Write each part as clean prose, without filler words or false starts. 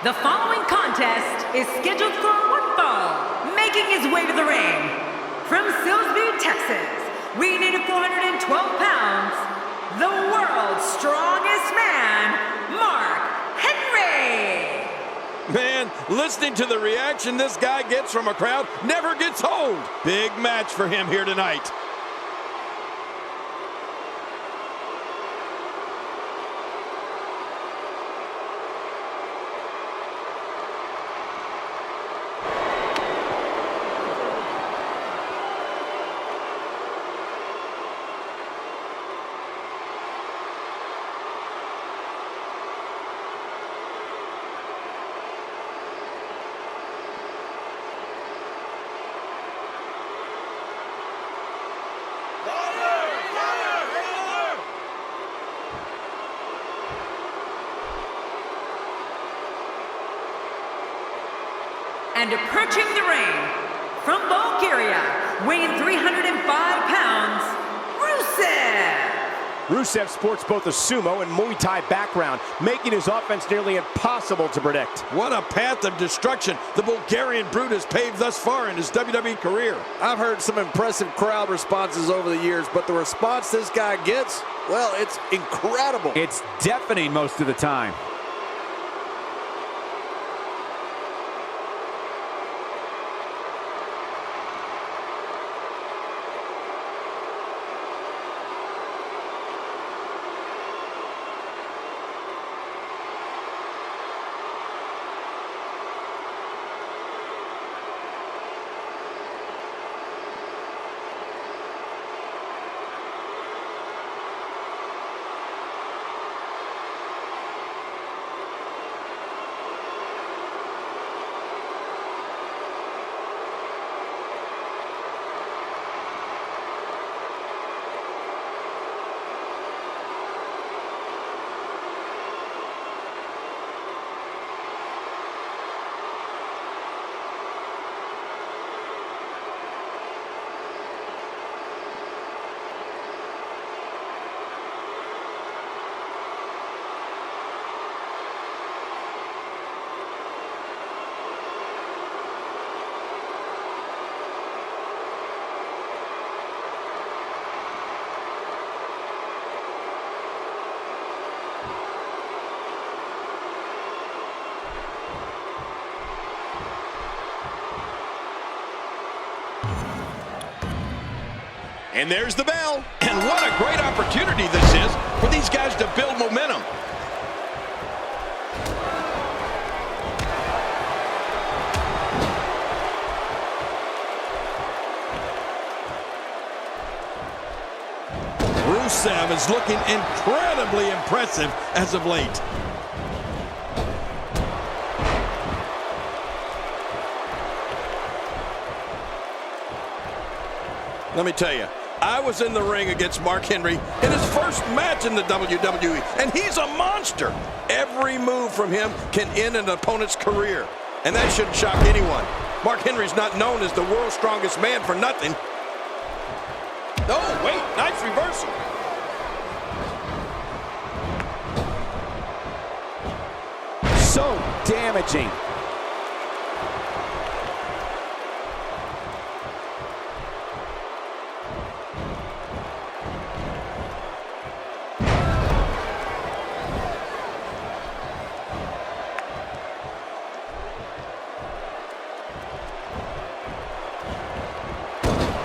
The following contest is scheduled for one fall. Making his way to the ring, from Silsbee, Texas, weighing in at 412 pounds, the world's strongest man, Mark Henry. Man, listening to the reaction this guy gets from a crowd never gets old. Big match for him here tonight. And approaching the ring, from Bulgaria, weighing 305 pounds, Rusev. Rusev sports both a sumo and Muay Thai background, making his offense nearly impossible to predict. What a path of destruction the Bulgarian Brute has paved thus far in his WWE career. I've heard some impressive crowd responses over the years, but the response this guy gets, well, it's incredible. It's deafening most of the time. And there's the bell. And what a great opportunity this is for these guys to build momentum. Rusev is looking incredibly impressive as of late. Let me tell you, I was in the ring against Mark Henry in his first match in the WWE, and he's a monster. Every move from him can end an opponent's career, and that shouldn't shock anyone. Mark Henry's not known as the world's strongest man for nothing. Oh, wait, nice reversal. So damaging.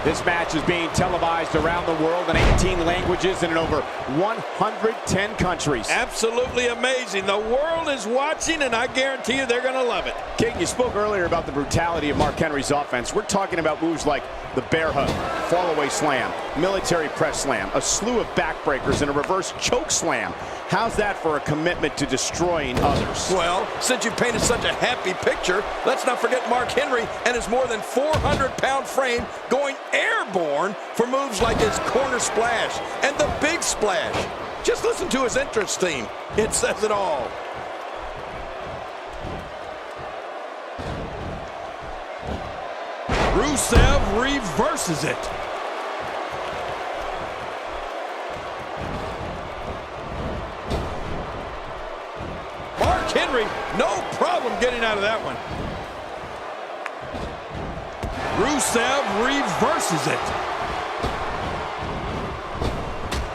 This match is being televised around the world in 18 languages and in over 110 countries. Absolutely amazing. The world is watching, and I guarantee you they're going to love it. King, you spoke earlier about the brutality of Mark Henry's offense. We're talking about moves like the bear hug, fall-away slam, military press slam, a slew of backbreakers, and a reverse choke slam. How's that for a commitment to destroying others? Well, since you painted such a happy picture, let's not forget Mark Henry and his more than 400-pound frame going airborne for moves like his corner splash and the big splash. Just listen to his entrance theme. It says it all. Rusev reverses it. Mark Henry, no problem problem getting out of that one. Rusev reverses it.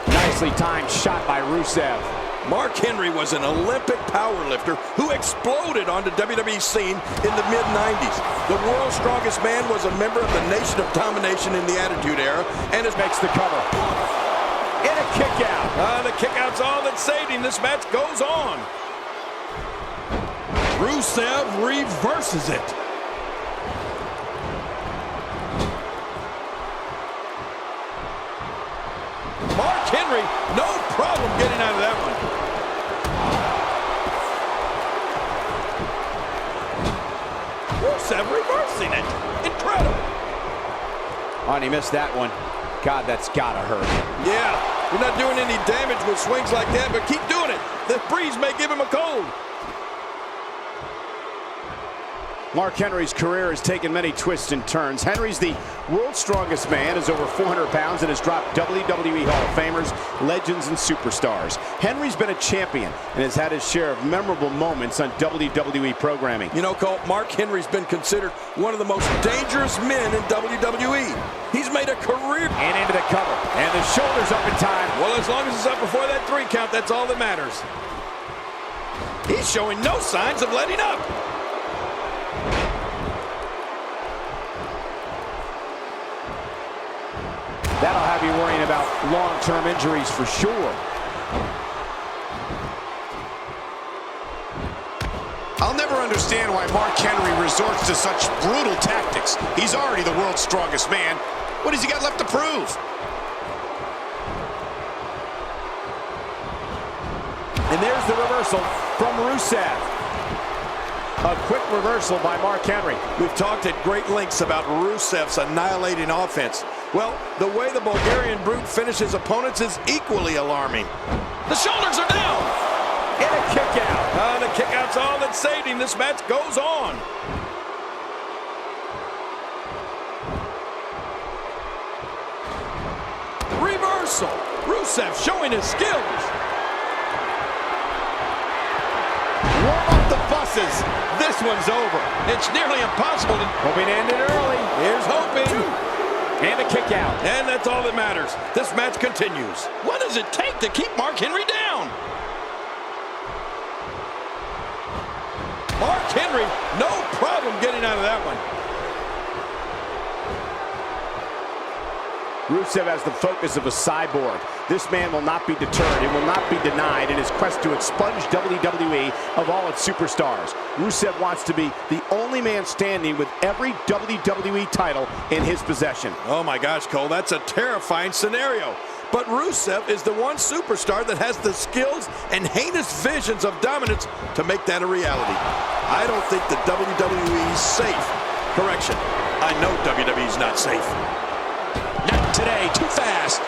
Nicely timed shot by Rusev. Mark Henry was an Olympic powerlifter who exploded onto WWE scene in the mid-90s. The world's strongest man was a member of the Nation of Domination in the Attitude Era, and makes the cover. And a kick out. The kick out's all that saved him. This match goes on. Rusev reverses it. Mark Henry, no problem getting out of that one. Rusev reversing it. Incredible. Oh, and he missed that one. God, that's gotta hurt. Yeah, you're not doing any damage with swings like that, but keep doing it. The breeze may give him a cold. Mark Henry's career has taken many twists and turns. Henry's the world's strongest man, is over 400 pounds, and has dropped WWE Hall of Famers, legends, and superstars. Henry's been a champion and has had his share of memorable moments on WWE programming. You know, Colt, Mark Henry's been considered one of the most dangerous men in WWE. He's made a career. And into the cover. And the shoulders up in time. Well, as long as it's up before that 3 count, that's all that matters. He's showing no signs of letting up. That'll have you worrying about long-term injuries for sure. I'll never understand why Mark Henry resorts to such brutal tactics. He's already the world's strongest man. What has he got left to prove? And there's the reversal from Rusev. A quick reversal by Mark Henry. We've talked at great lengths about Rusev's annihilating offense. Well, the way the Bulgarian Brute finishes opponents is equally alarming. The shoulders are down. And a kick out. The kick out's all that saved him. This match goes on. Reversal. Rusev showing his skills. Warm up the buses. This one's over. It's nearly impossible to... Hoping to end it early. Here's hoping. And a kick out. And that's all that matters. This match continues. What does it take to keep Mark Henry down? Mark Henry, no problem getting out of that one. Rusev has the focus of a cyborg. This man will not be deterred and will not be denied in his quest to expunge WWE of all its superstars. Rusev wants to be the only man standing with every WWE title in his possession. Oh my gosh, Cole, that's a terrifying scenario. But Rusev is the one superstar that has the skills and heinous visions of dominance to make that a reality. I don't think the WWE is safe. Correction, I know WWE's not safe. Not today, too fast.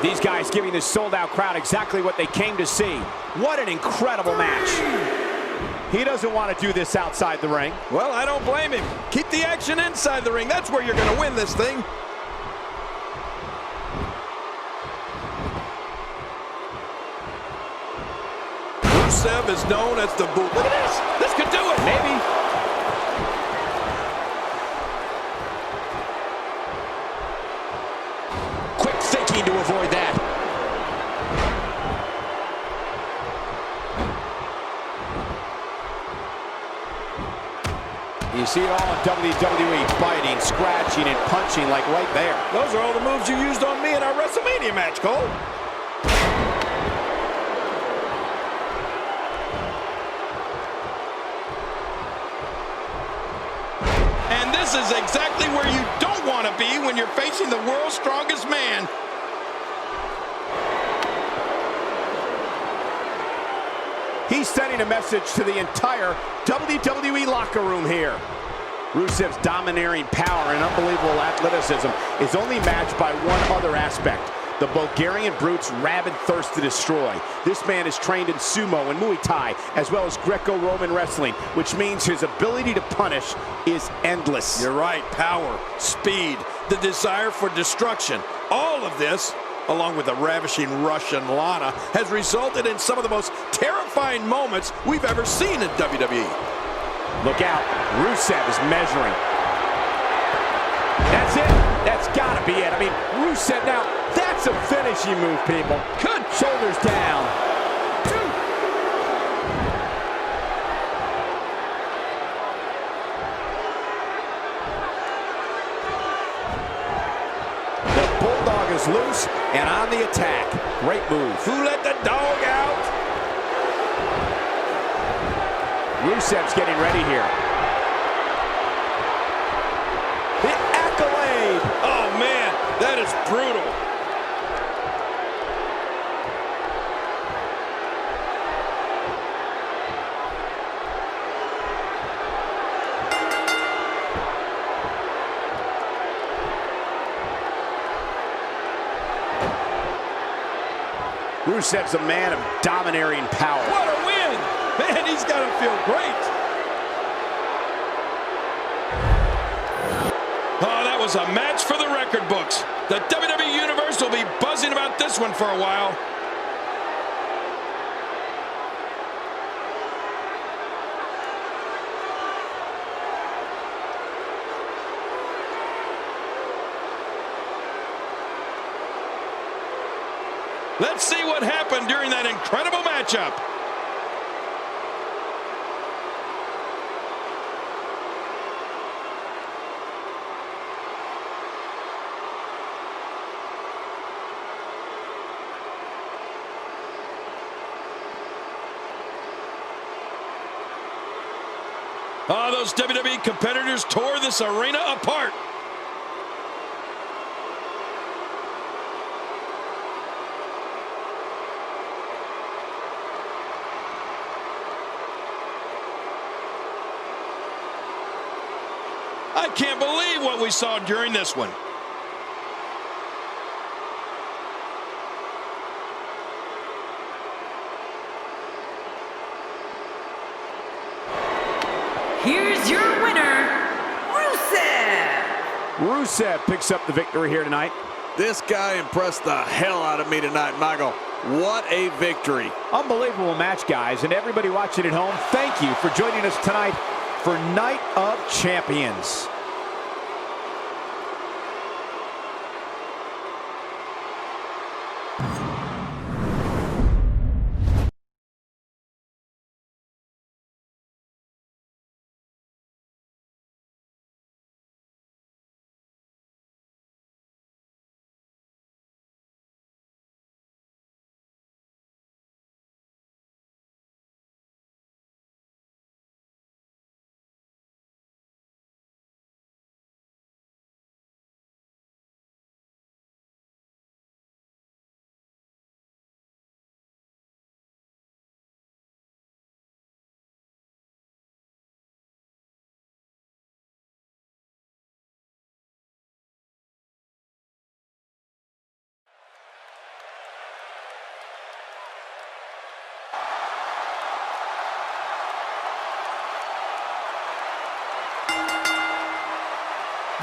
These guys giving this sold-out crowd exactly what they came to see. What an incredible match. He doesn't want to do this outside the ring. Well, I don't blame him. Keep the action inside the ring. That's where you're going to win this thing. Rusev is known as the Boot. Look at this. This could do it. Maybe. Quick thinking to avoid that. You see it all in WWE, biting, scratching, and punching like right there. Those are all the moves you used on me in our WrestleMania match, Cole. And this is exactly where you don't want to be when you're facing the world's strongest man. He's sending a message to the entire WWE locker room here. Rusev's domineering power and unbelievable athleticism is only matched by one other aspect: the Bulgarian Brute's rabid thirst to destroy. This man is trained in sumo and Muay Thai, as well as Greco-Roman wrestling, which means his ability to punish is endless. You're right. Power, speed, the desire for destruction. All of this, along with the ravishing Russian Lana, has resulted in some of the most terrifying moments we've ever seen in WWE. Look out. Rusev is measuring. That's it. That's got to be it. I mean, Rusev now, that's a finishing move, people. Good. Shoulders down. The Bulldog is loose and on the attack. Great move. Who let the dog out? Rusev's getting ready here. The accolade. Oh, man, that is brutal. Rusev's a man of domineering power. What a win! Man, he's got to feel great. Oh, that was a match for the record books. The WWE Universe will be buzzing about this one for a while. Let's see what happened during that incredible matchup. Oh, those WWE competitors tore this arena apart. I can't believe what we saw during this one. Here's your winner, Rusev. Rusev picks up the victory here tonight. This guy impressed the hell out of me tonight, Michael. What a victory. Unbelievable match, guys. And everybody watching at home, thank you for joining us tonight for Night of Champions.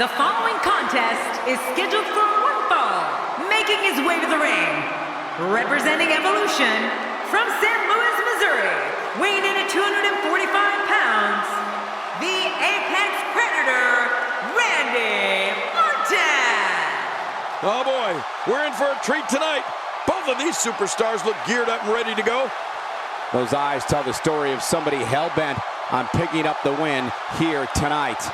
The following contest is scheduled for one fall. Making his way to the ring, representing Evolution from St. Louis, Missouri, weighing in at 245 pounds, the Apex Predator, Randy Orton. Oh boy, we're in for a treat tonight. Both of these superstars look geared up and ready to go. Those eyes tell the story of somebody hell-bent on picking up the win here tonight.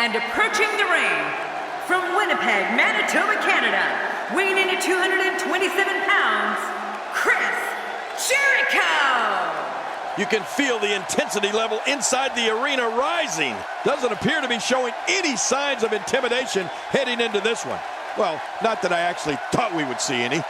And approaching the ring, from Winnipeg, Manitoba, Canada, weighing in at 227 pounds, Chris Jericho! You can feel the intensity level inside the arena rising. Doesn't appear to be showing any signs of intimidation heading into this one. Well, not that I actually thought we would see any.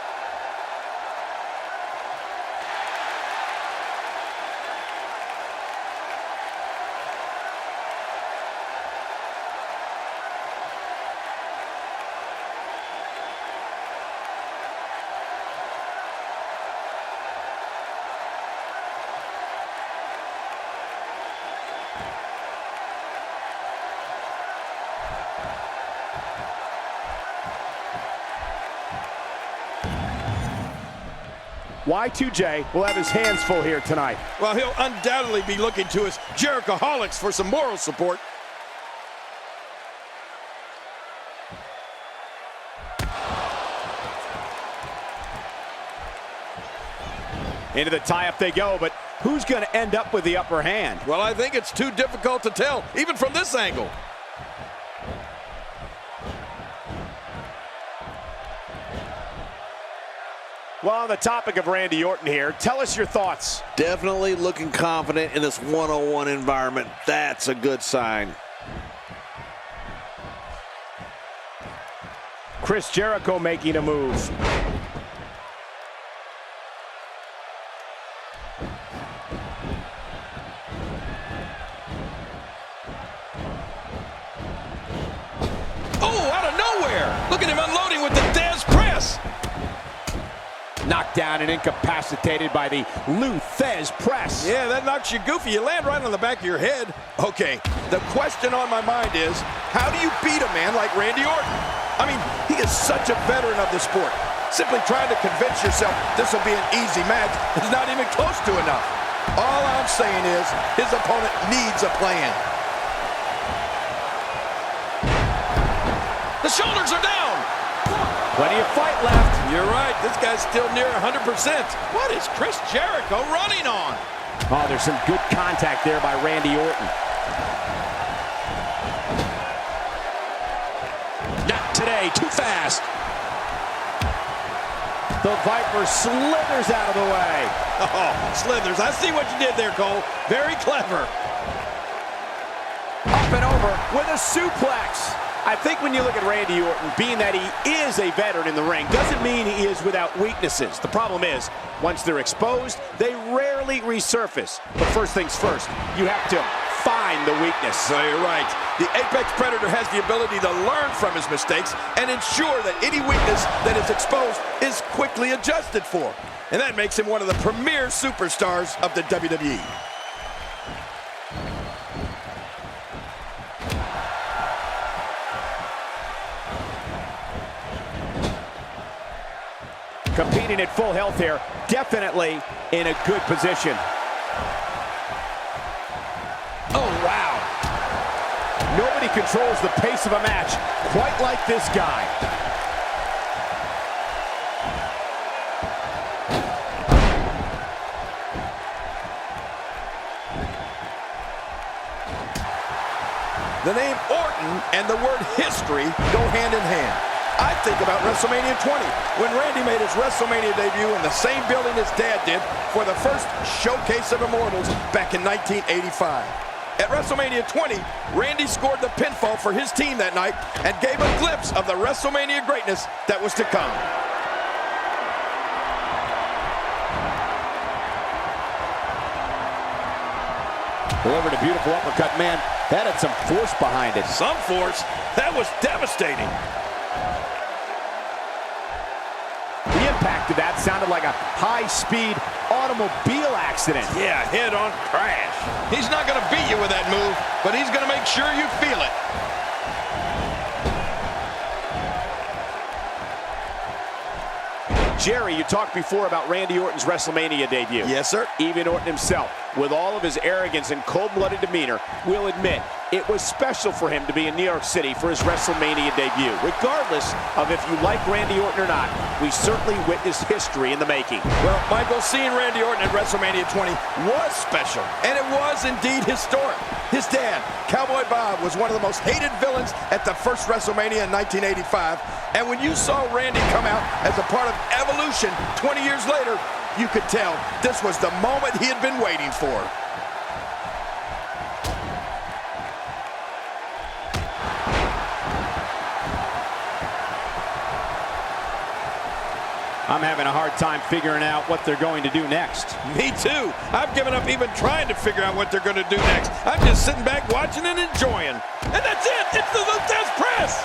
Y2J will have his hands full here tonight. Well, he'll undoubtedly be looking to his Jerichoholics for some moral support. Into the tie-up they go, but who's going to end up with the upper hand? Well, I think it's too difficult to tell, even from this angle. Well, on the topic of Randy Orton here, tell us your thoughts. Definitely looking confident in this one-on-one environment. That's a good sign. Chris Jericho making a move. Oh, out of nowhere! Look at him unloading with the Dez press. Knocked down and incapacitated by the Lou Thez press. Yeah, that knocks you goofy. You land right on the back of your head. Okay, the question on my mind is, how do you beat a man like Randy Orton? I mean, he is such a veteran of the sport. Simply trying to convince yourself this will be an easy match is not even close to enough. All I'm saying is, his opponent needs a plan. The shoulders are down. Plenty of fight left. You're right, this guy's still near 100%. What is Chris Jericho running on? Oh, there's some good contact there by Randy Orton. Not today, too fast. The Viper slithers out of the way. Oh, slithers. I see what you did there, Cole. Very clever. Up and over with a suplex. I think when you look at Randy Orton, being that he is a veteran in the ring, doesn't mean he is without weaknesses. The problem is, once they're exposed, they rarely resurface. But first things first, you have to find the weakness. So you're right. The Apex Predator has the ability to learn from his mistakes and ensure that any weakness that is exposed is quickly adjusted for. And that makes him one of the premier superstars of the WWE. Competing at full health here, definitely in a good position. Oh, wow. Nobody controls the pace of a match quite like this guy. The name Orton and the word history go hand in hand. I think about WrestleMania 20, when Randy made his WrestleMania debut in the same building his dad did for the first Showcase of Immortals back in 1985. At WrestleMania 20, Randy scored the pinfall for his team that night and gave a glimpse of the WrestleMania greatness that was to come. Delivered a beautiful uppercut, man. That had some force behind it. Some force? That was devastating. The impact of that sounded like a high-speed automobile accident. Yeah, head-on crash. He's not going to beat you with that move, but he's going to make sure you feel it. Jerry, you talked before about Randy Orton's WrestleMania debut. Yes, sir. Even Orton himself, with all of his arrogance and cold-blooded demeanor, will admit it was special for him to be in New York City for his WrestleMania debut. Regardless of if you like Randy Orton or not, we certainly witnessed history in the making. Well, Michael, seeing Randy Orton at WrestleMania 20 was special, and it was indeed historic. His dad, Cowboy Bob, was one of the most hated villains at the first WrestleMania in 1985, and when you saw Randy come out as a part of Evolution 20 years later, you could tell this was the moment he had been waiting for. I'm having a hard time figuring out what they're going to do next. Me too. I've given up even trying to figure out what they're going to do next. I'm just sitting back watching and enjoying. And that's it. It's the Lutez Press.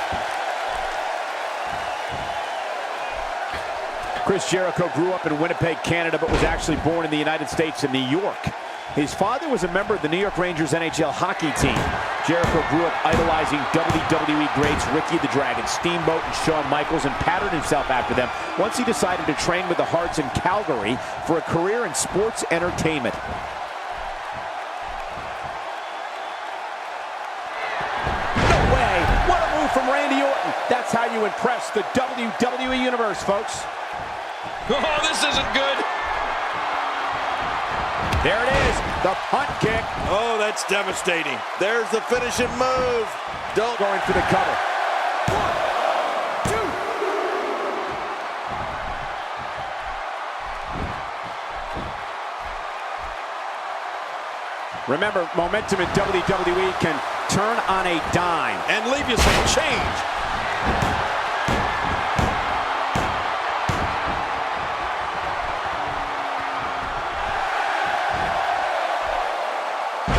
Chris Jericho grew up in Winnipeg, Canada, but was actually born in the United States in New York. His father was a member of the New York Rangers NHL hockey team. Jericho grew up idolizing WWE greats Ricky the Dragon Steamboat and Shawn Michaels and patterned himself after them once he decided to train with the Hearts in Calgary for a career in sports entertainment. No way! What a move from Randy Orton! That's how you impress the WWE Universe, folks. Oh, this isn't good. There it is, the punt kick. Oh, that's devastating. There's the finishing move. Don't Going for the cover. 1, 2. Remember, momentum in WWE can turn on a dime. And leave you some change.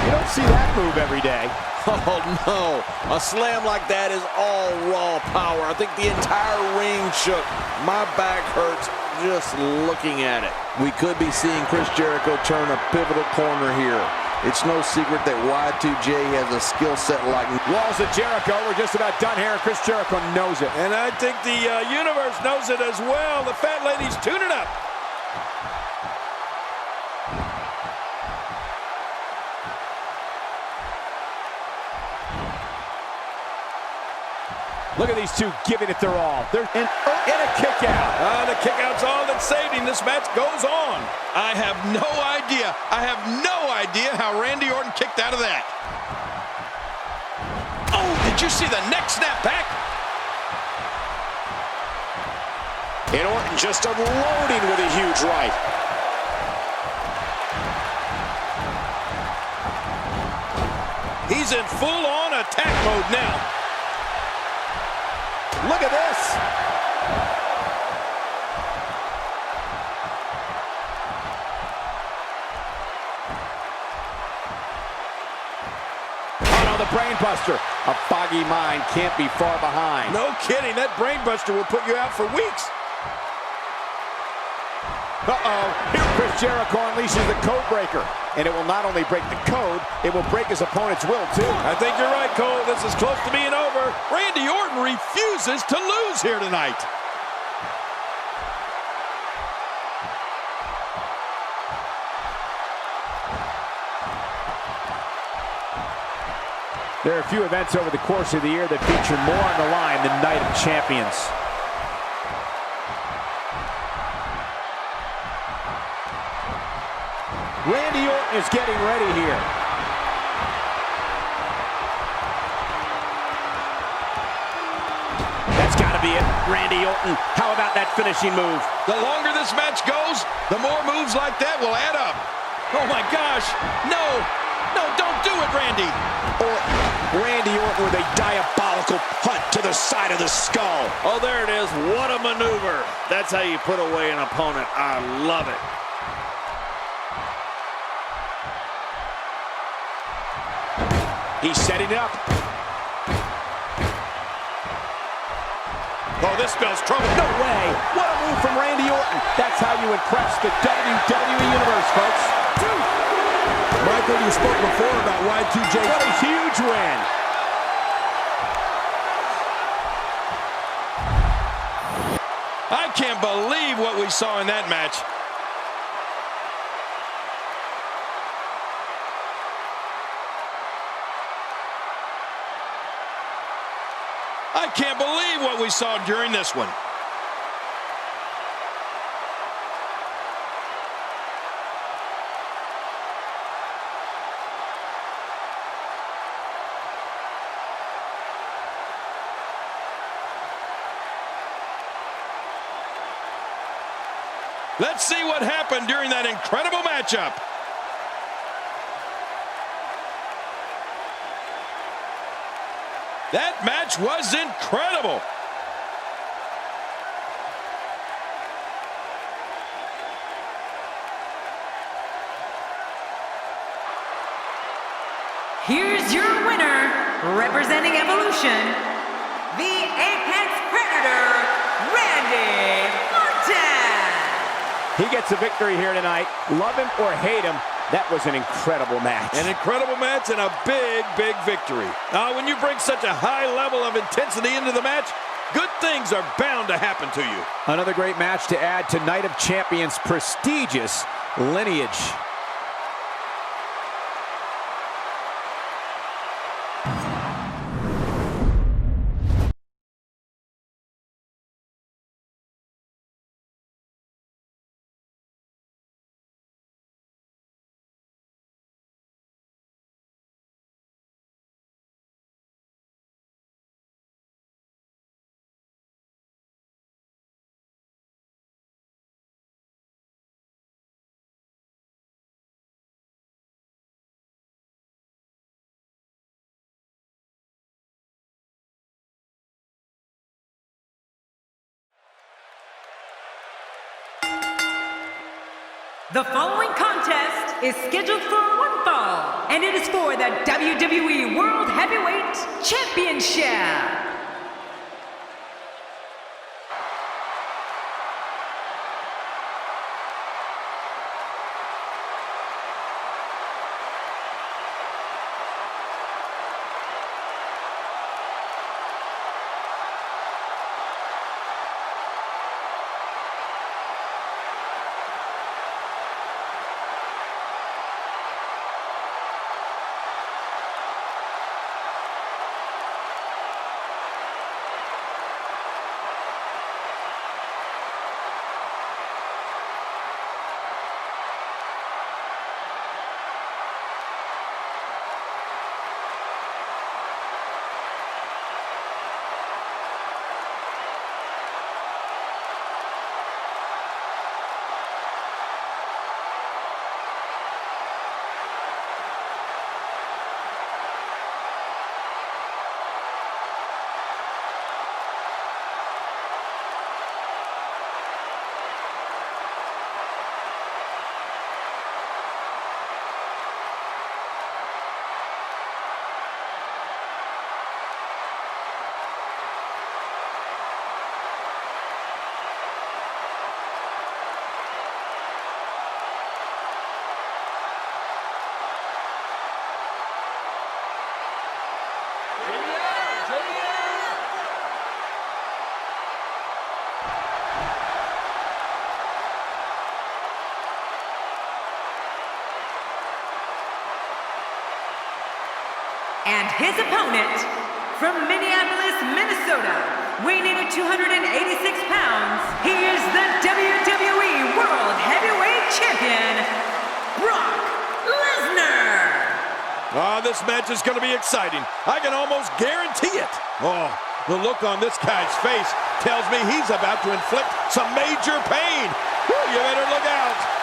You don't see that move every day. Oh, no. A slam like that is all raw power. I think the entire ring shook. My back hurts just looking at it. We could be seeing Chris Jericho turn a pivotal corner here. It's no secret that Y2J has a skill set like... Walls of Jericho. We're just about done here, and Chris Jericho knows it. And I think the universe knows it as well. The fat lady's tuning up. Look at these two giving it their all. They're in a kick out. The kick out's all that saved him. This match goes on. I have no idea. I have no idea how Randy Orton kicked out of that. Oh, did you see the neck snap back? And Orton just unloading with a huge right. He's in full-on attack mode now. Look at this. Oh no, the brain buster. A foggy mind can't be far behind. No kidding. That brain buster will put you out for weeks. Uh-oh. Here Chris Jericho unleashes the code breaker. And it will not only break the code, it will break his opponent's will, too. I think you're right, Cole. This is close to being over. Randy Orton refuses to lose here tonight. There are a few events over the course of the year that feature more on the line than Night of Champions. Randy Orton is getting ready here. That's got to be it. Randy Orton, how about that finishing move? The longer this match goes, the more moves like that will add up. Oh my gosh, no, don't do it, Randy. Randy Orton with a diabolical punt to the side of the skull. Oh, there it is. What a maneuver. That's how you put away an opponent. I love it. He's setting it up. Oh, this spells trouble. No way. What a move from Randy Orton. That's how you impress the WWE Universe, folks. Michael, you spoke before about Y2J. What a huge win. I can't believe what we saw in that match. I can't believe what we saw during this one. Let's see what happened during that incredible matchup. That match was incredible. Here's your winner, representing Evolution, the Apex Predator, Randy Orton. He gets a victory here tonight. Love him or hate him, that was an incredible match. An incredible match and a big, big victory. Now, when you bring such a high level of intensity into the match, good things are bound to happen to you. Another great match to add to Night of Champions' prestigious lineage. The following contest is scheduled for one fall, and it is for the WWE World Heavyweight Championship. And his opponent, from Minneapolis, Minnesota, weighing at 286 pounds, he is the WWE World Heavyweight Champion, Brock Lesnar. Oh, this match is going to be exciting. I can almost guarantee it. Oh, the look on this guy's face tells me he's about to inflict some major pain. Whew, you better look out.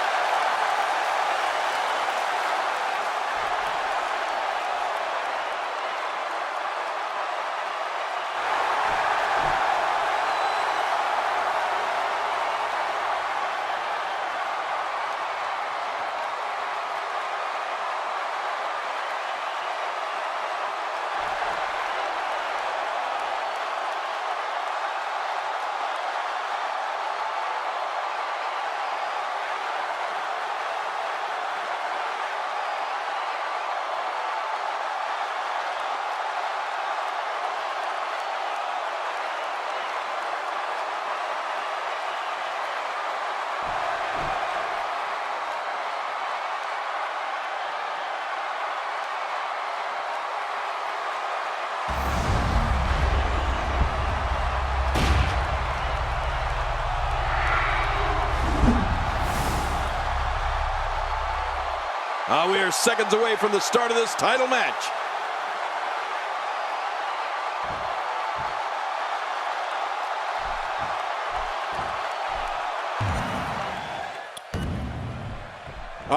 We are seconds away from the start of this title match.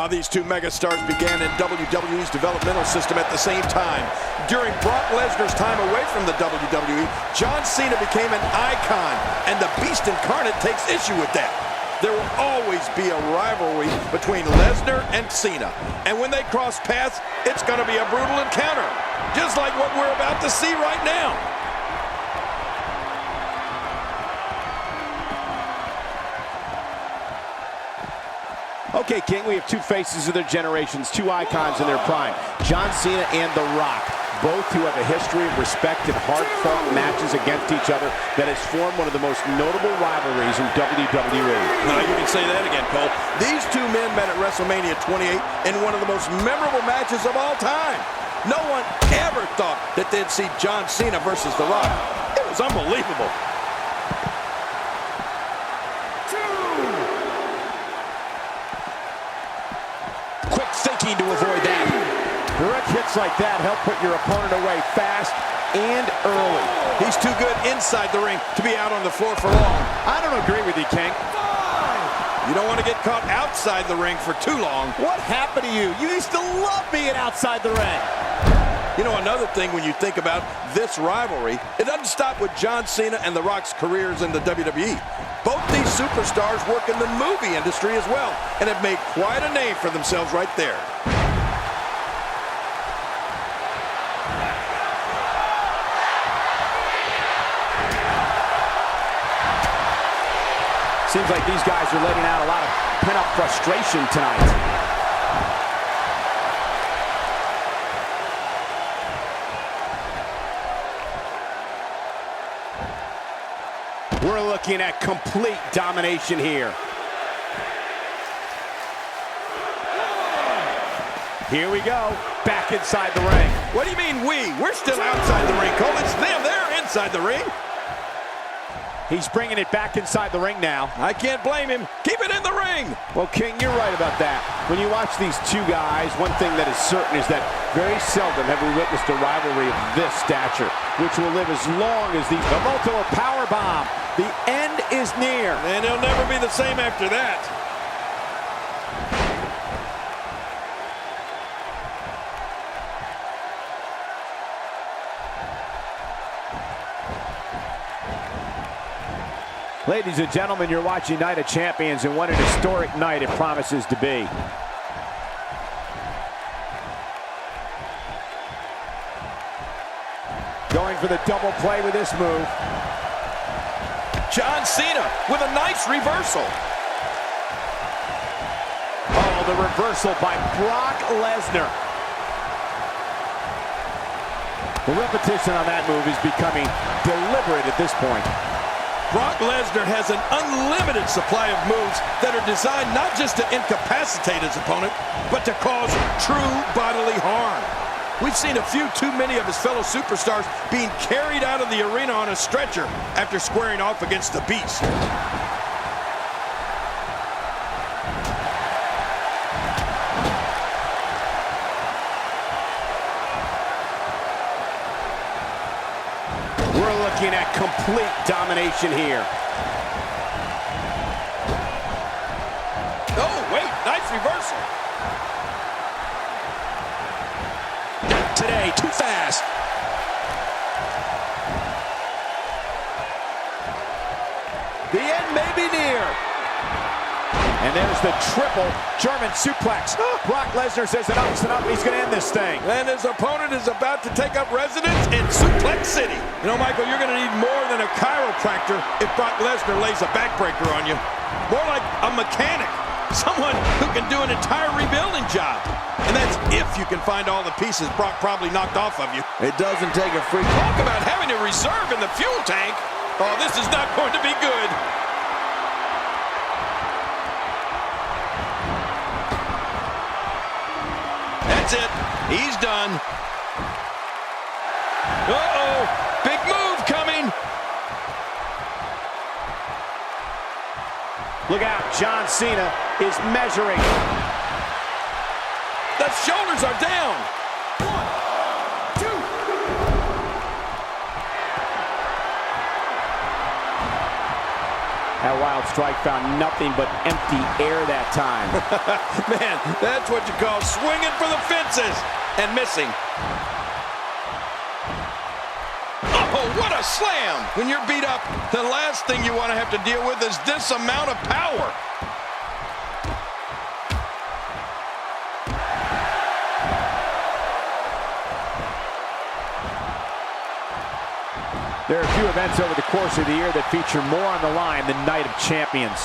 These two megastars began in WWE's developmental system at the same time. During Brock Lesnar's time away from the WWE, John Cena became an icon, and the Beast Incarnate takes issue with that. There will always be a rivalry between Lesnar and Cena, and when they cross paths, it's going to be a brutal encounter, just like what we're about to see right now. Okay, King, we have two faces of their generations, two icons in their prime, John Cena and The Rock, both who have a history of respected, hard-fought matches against each other that has formed one of the most notable rivalries in WWE. Now, you can say that again, Cole. These two men met at WrestleMania 28 in one of the most memorable matches of all time. No one ever thought that they'd see John Cena versus The Rock. It was unbelievable. To avoid that. Direct hits like that help put your opponent away fast and early. He's too good inside the ring to be out on the floor for long. I don't agree with you, King. You don't want to get caught outside the ring for too long. What happened to you? You used to love being outside the ring. You know, another thing when you think about this rivalry, it doesn't stop with John Cena and The Rock's careers in the WWE. Both these superstars work in the movie industry as well and have made quite a name for themselves right there. Seems like these guys are letting out a lot of pent-up frustration tonight. We're looking at complete domination here. Here we go, back inside the ring. What do you mean we? We're still outside the ring, Cole. It's them. They're inside the ring. He's bringing it back inside the ring now. I can't blame him. Keep it in the ring. Well, King, you're right about that. When you watch these two guys, one thing that is certain is that very seldom have we witnessed a rivalry of this stature, which will live as long as the multiple power bomb. The end is near. And he'll never be the same after that. Ladies and gentlemen, you're watching Night of Champions, and what an historic night it promises to be. Going for the double play with this move. John Cena with a nice reversal. Oh, the reversal by Brock Lesnar. The repetition on that move is becoming deliberate at this point. Brock Lesnar has an unlimited supply of moves that are designed not just to incapacitate his opponent, but to cause true bodily harm. We've seen a few too many of his fellow superstars being carried out of the arena on a stretcher after squaring off against the Beast. We're looking at complete domination here. Oh, wait, nice reversal. Not today, too fast. The end may be near. And there's the triple German suplex. Brock Lesnar says enough's enough. He's going to end this thing. And his opponent is about to take up residence in Suplex City. You know, Michael, you're going to need more than a chiropractor if Brock Lesnar lays a backbreaker on you. More like a mechanic. Someone who can do an entire rebuilding job. And that's if you can find all the pieces Brock probably knocked off of you. It doesn't take a freak. Talk about having a reserve in the fuel tank. Oh, this is not going to be good. That's it. He's done. Uh-oh. Big move coming. Look out. John Cena is measuring. The shoulders are down. That wild strike found nothing but empty air that time. Man, that's what you call swinging for the fences and missing. Oh, what a slam! When you're beat up, the last thing you want to have to deal with is this amount of power. There are a few events over the course of the year that feature more on the line than Night of Champions.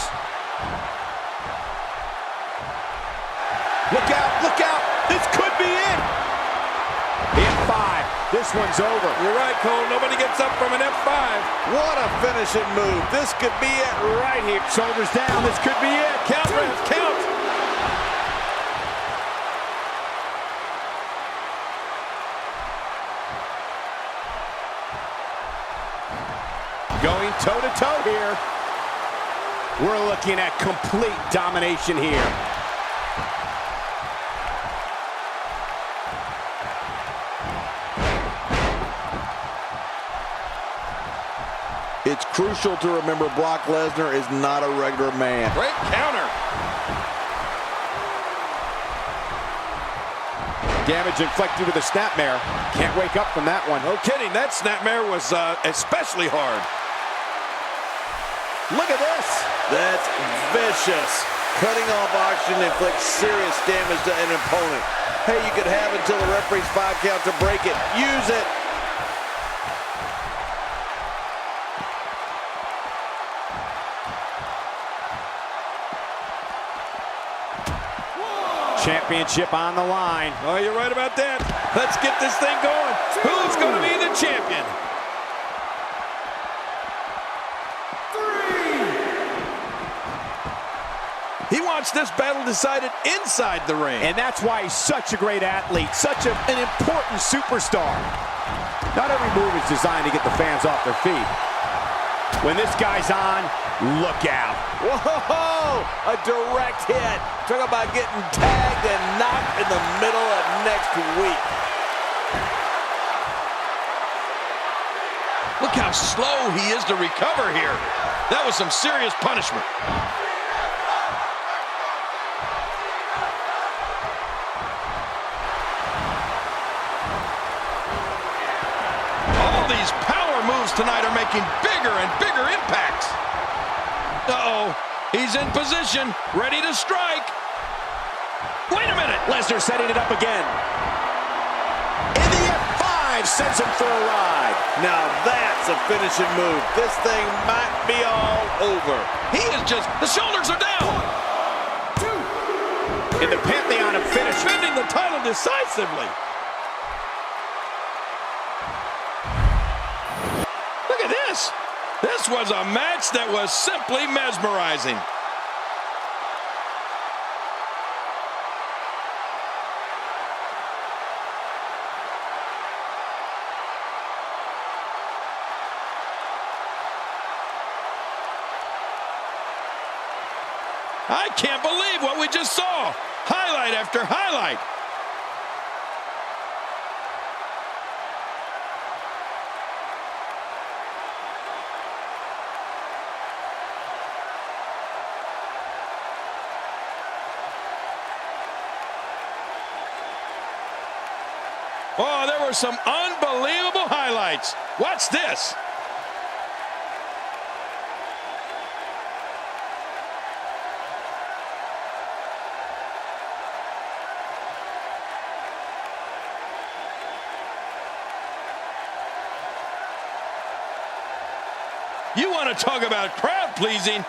Look out, look out! This could be it! The F5, this one's over. You're right, Cole, nobody gets up from an F5. What a finishing move. This could be it right here. Shoulders down, this could be it. Count, Ref, count. Going toe-to-toe here. We're looking at complete domination here. It's crucial to remember Brock Lesnar is not a regular man. Great counter. Damage inflicted with a snapmare. Can't wake up from that one. No kidding, that snapmare was especially hard. Look at this. That's vicious. Cutting off oxygen inflicts serious damage to an opponent. Hey, you could have until the referee's 5 count to break it. Use it. Championship on the line. Oh, you're right about that. Let's get this thing going. Who's going to be the champion? He wants this battle decided inside the ring. And that's why he's such a great athlete, such an important superstar. Not every move is designed to get the fans off their feet. When this guy's on, look out. Whoa! A direct hit. Talk about getting tagged and knocked in the middle of next week. Look how slow he is to recover here. That was some serious punishment. All these power moves tonight are making bigger and bigger impacts. Uh-oh, he's in position, ready to strike. Wait a minute. Lesnar setting it up again. In the F5 sends him for a ride. Now that's a finishing move. This thing might be all over. He is just, the shoulders are down. In the pantheon of finish. Defending the title decisively. Look at this. This was a match that was simply mesmerizing. I can't believe what we just saw. Highlight after highlight. Oh, there were some unbelievable highlights. Watch this. You want to talk about crowd pleasing?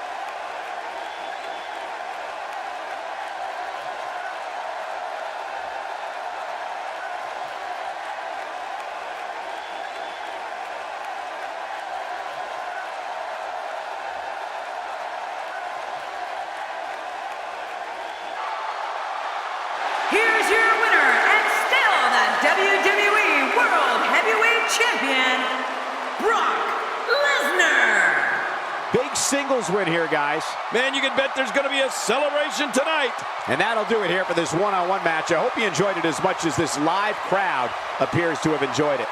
Here's your winner and still the WWE World Heavyweight Champion, Brock Lesnar. Big big singles win here, guys. Man, you can bet there's going to be a celebration tonight. And that'll do it here for this one-on-one match. I hope you enjoyed it as much as this live crowd appears to have enjoyed it.